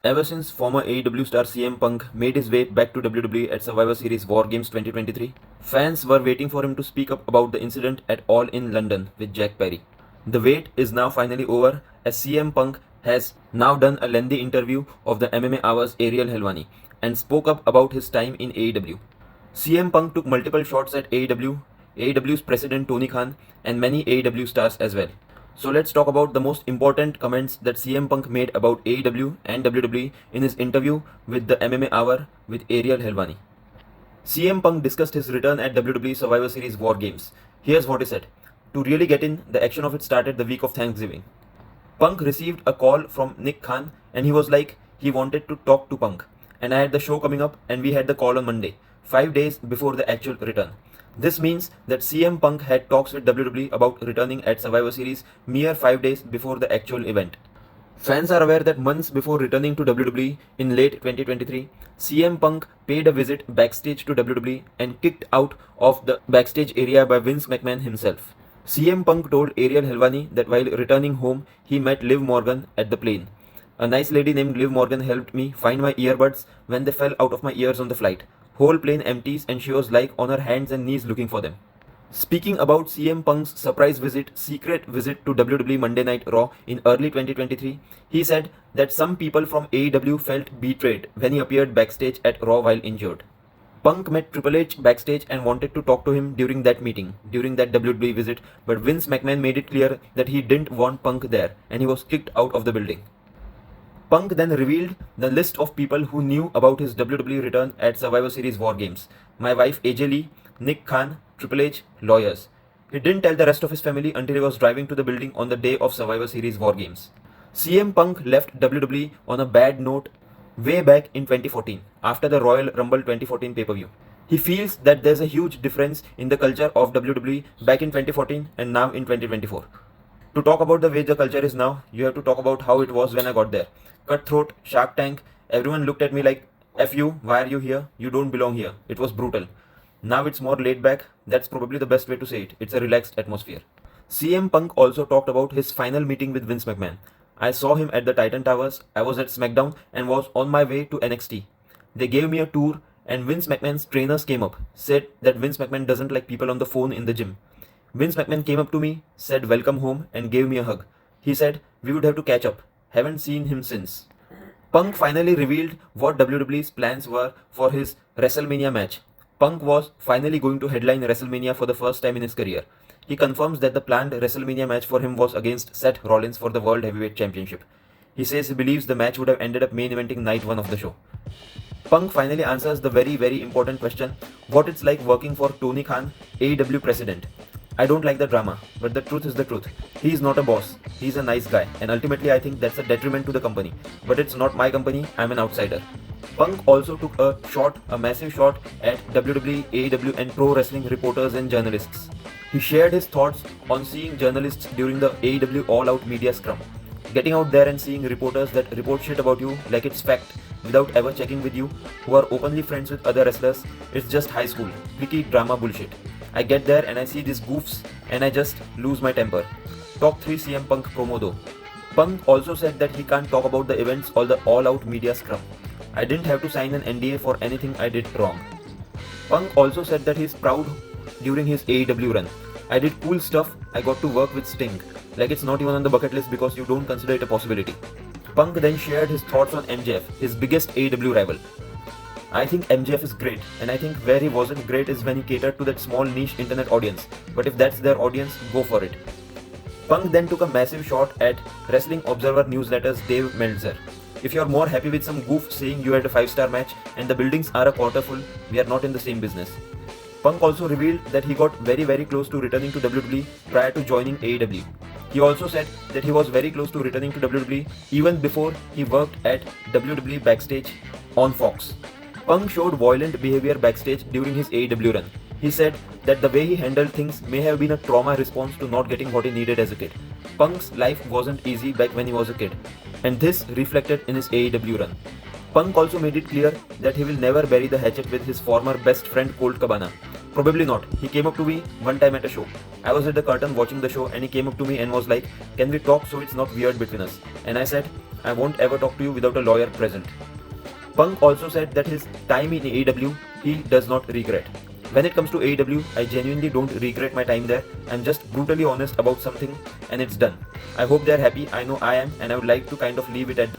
Ever since former AEW star CM Punk made his way back to WWE at Survivor Series War Games 2023, fans were waiting for him to speak up about the incident at All in London with Jack Perry. The wait is now finally over as CM Punk has now done a lengthy interview of the MMA Hour's Ariel Helwani and spoke up about his time in AEW. CM Punk took multiple shots at AEW, AEW's president Tony Khan, and many AEW stars as well. So let's talk about the most important comments that CM Punk made about AEW and WWE in his interview with the MMA Hour with Ariel Helwani. CM Punk discussed his return at WWE Survivor Series War Games. Here's what he said. To really get in, the action of it started the week of Thanksgiving. Punk received a call from Nick Khan and he was like he wanted to talk to Punk. And I had the show coming up and we had the call on Monday, 5 days before the actual return. This means that CM Punk had talks with WWE about returning at Survivor Series mere 5 days before the actual event. Fans are aware that months before returning to WWE in late 2023, CM Punk paid a visit backstage to WWE and kicked out of the backstage area by Vince McMahon himself. CM Punk told Ariel Helwani that while returning home, he met Liv Morgan at the plane. A nice lady named Liv Morgan helped me find my earbuds when they fell out of my ears on the flight. Whole plane empties and she was like on her hands and knees looking for them. Speaking about CM Punk's secret visit to WWE Monday Night Raw in early 2023, he said that some people from AEW felt betrayed when he appeared backstage at Raw while injured. Punk met Triple H backstage and wanted to talk to him during that WWE visit, but Vince McMahon made it clear that he didn't want Punk there and he was kicked out of the building. Punk then revealed the list of people who knew about his WWE return at Survivor Series War Games. My wife AJ Lee, Nick Khan, Triple H, lawyers. He didn't tell the rest of his family until he was driving to the building on the day of Survivor Series War Games. CM Punk left WWE on a bad note way back in 2014 after the Royal Rumble 2014 pay-per-view. He feels that there's a huge difference in the culture of WWE back in 2014 and now in 2024. To talk about the way the culture is now, you have to talk about how it was when I got there. Cutthroat, Shark Tank, everyone looked at me like, F you, why are you here? You don't belong here. It was brutal. Now it's more laid back. That's probably the best way to say it. It's a relaxed atmosphere. CM Punk also talked about his final meeting with Vince McMahon. I saw him at the Titan Towers, I was at SmackDown and was on my way to NXT. They gave me a tour and Vince McMahon's trainers came up, said that Vince McMahon doesn't like people on the phone in the gym. Vince McMahon came up to me, said welcome home and gave me a hug. He said we would have to catch up. Haven't seen him since. Punk finally revealed what WWE's plans were for his WrestleMania match. Punk was finally going to headline WrestleMania for the first time in his career. He confirms that the planned WrestleMania match for him was against Seth Rollins for the World Heavyweight Championship. He says he believes the match would have ended up main eventing night 1 of the show. Punk finally answers the very important question, what it's like working for Tony Khan, AEW president. I don't like the drama, but the truth is the truth. He is not a boss, he is a nice guy, and ultimately I think that's a detriment to the company. But it's not my company, I'm an outsider. Punk also took a massive shot at WWE, AEW and pro wrestling reporters and journalists. He shared his thoughts on seeing journalists during the AEW All Out Media Scrum. Getting out there and seeing reporters that report shit about you like it's fact without ever checking with you, who are openly friends with other wrestlers, it's just high school, cliquey drama bullshit. I get there and I see these goofs and I just lose my temper. Top 3 CM Punk promo though. Punk also said that he can't talk about the events or the all-out media scrum. I didn't have to sign an NDA for anything I did wrong. Punk also said that he's proud during his AEW run. I did cool stuff, I got to work with Sting. Like it's not even on the bucket list because you don't consider it a possibility. Punk then shared his thoughts on MJF, his biggest AEW rival. I think MJF is great, and I think where he wasn't great is when he catered to that small niche internet audience. But if that's their audience, go for it. Punk then took a massive shot at Wrestling Observer newsletter's Dave Meltzer. If you're more happy with some goof saying you had a 5-star match and the buildings are a quarter full, we are not in the same business. Punk also revealed that he got very close to returning to WWE prior to joining AEW. He also said that he was very close to returning to WWE even before he worked at WWE backstage on Fox. Punk showed violent behavior backstage during his AEW run. He said that the way he handled things may have been a trauma response to not getting what he needed as a kid. Punk's life wasn't easy back when he was a kid, and this reflected in his AEW run. Punk also made it clear that he will never bury the hatchet with his former best friend Colt Cabana. Probably not. He came up to me one time at a show. I was at the curtain watching the show and he came up to me and was like, "Can we talk so it's not weird between us?" And I said, "I won't ever talk to you without a lawyer present." Punk also said that his time in AEW he does not regret. When it comes to AEW, I genuinely don't regret my time there. I'm just brutally honest about something and it's done. I hope they're happy. I know I am, and I would like to kind of leave it at